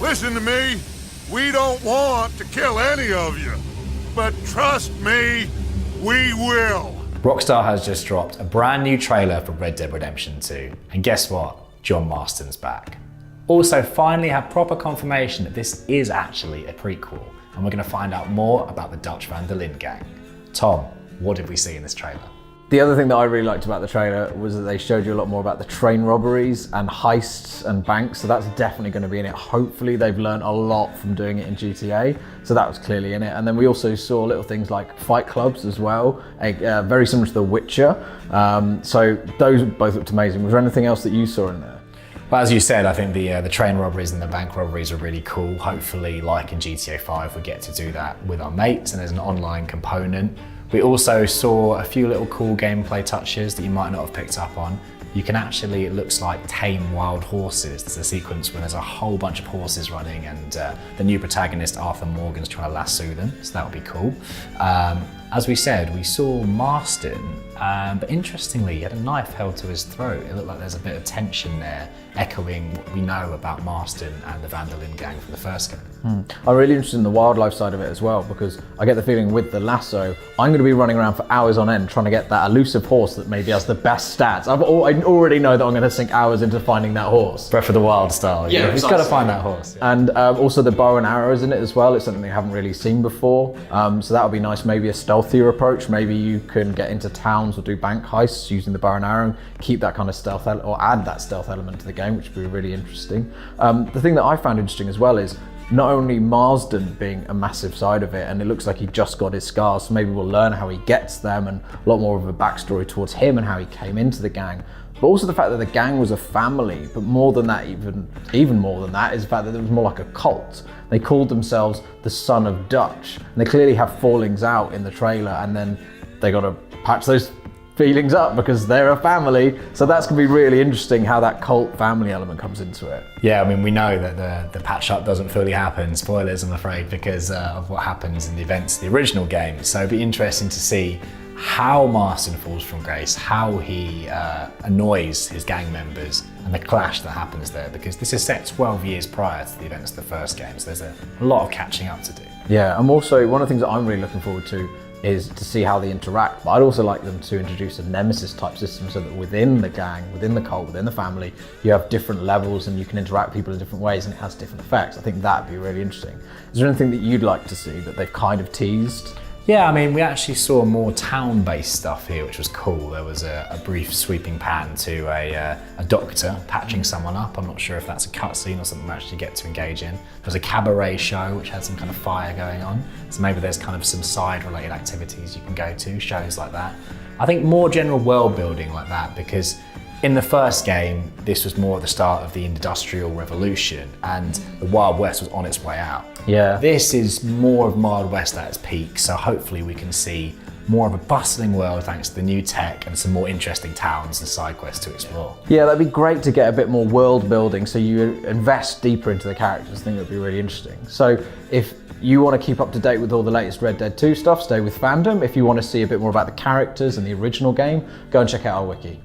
Listen to me. We don't want to kill any of you. But trust me, we will. Rockstar has just dropped a brand new trailer for Red Dead Redemption 2. And guess what? John Marston's back. Also, finally have proper confirmation that this is actually a prequel. And we're going to find out more about the Dutch Van der Linde gang. Tom, what did we see in this trailer? The other thing that I really liked about the trailer was that they showed you a lot more about the train robberies and heists and banks, so that's definitely going to be in it. Hopefully they've learned a lot from doing it in GTA, so that was clearly in it. And then we also saw little things like fight clubs as well, very similar to The Witcher. So those both looked amazing. Was there anything else that you saw in there? Well, as you said, I think the train robberies and the bank robberies are really cool. Hopefully, like in GTA 5, we get to do that with our mates, and there's an online component. We also saw a few little cool gameplay touches that you might not have picked up on. You can actually, it looks like, tame wild horses. There's a sequence where there's a whole bunch of horses running, and the new protagonist, Arthur Morgan's trying to lasso them, so that would be cool. As we said, we saw Marston, but interestingly, he had a knife held to his throat. It looked like there's a bit of tension there, echoing what we know about Marston and the Van der Linde gang from the first game. I'm really interested in the wildlife side of it as well, because I get the feeling with the lasso, I'm going to be running around for hours on end trying to get that elusive horse that maybe has the best stats. I already know that I'm going to sink hours into finding that horse. Breath of the Wild style. Yeah, you've got to find that horse. Yeah. And also the bow and arrows in it as well. It's something they haven't really seen before. So that would be nice. Maybe a stealthier approach. Maybe you can get into towns or do bank heists using the bow and arrow, keep that kind of stealth or add that stealth element to the game, which would be really interesting. The thing that I found interesting as well is not only Marsden being a massive side of it, and it looks like he just got his scars, so maybe we'll learn how he gets them and a lot more of a backstory towards him and how he came into the gang. But also the fact that the gang was a family, but more than that, even more than that, is the fact that it was more like a cult. They called themselves the Son of Dutch, and they clearly have fallings out in the trailer, and then they got to patch those feelings up because they're a family. So that's going to be really interesting how that cult family element comes into it. Yeah, I mean, we know that the patch up doesn't fully happen, spoilers I'm afraid, because of what happens in the events of the original game. So it'd be interesting to see how Marston falls from grace, how he annoys his gang members, and the clash that happens there, because this is set 12 years prior to the events of the first game, so there's a lot of catching up to do. Yeah, and also one of the things that I'm really looking forward to is to see how they interact, but I'd also like them to introduce a nemesis type system so that within the gang, within the cult, within the family, you have different levels and you can interact with people in different ways and it has different effects. I think that'd be really interesting. Is there anything that you'd like to see that they've kind of teased? Yeah, I mean, we actually saw more town-based stuff here, which was cool. There was a brief sweeping pan to a doctor patching someone up. I'm not sure if that's a cutscene or something we actually get to engage in. There was a cabaret show, which had some kind of fire going on. So maybe there's kind of some side-related activities you can go to, shows like that. I think more general world building like that, because in the first game, this was more at the start of the Industrial Revolution and the Wild West was on its way out. Yeah. This is more of Wild West at its peak, so hopefully we can see more of a bustling world thanks to the new tech and some more interesting towns and side quests to explore. Yeah, that'd be great to get a bit more world building so you invest deeper into the characters. I think that'd be really interesting. So if you want to keep up to date with all the latest Red Dead 2 stuff, stay with Fandom. If you want to see a bit more about the characters and the original game, go and check out our wiki.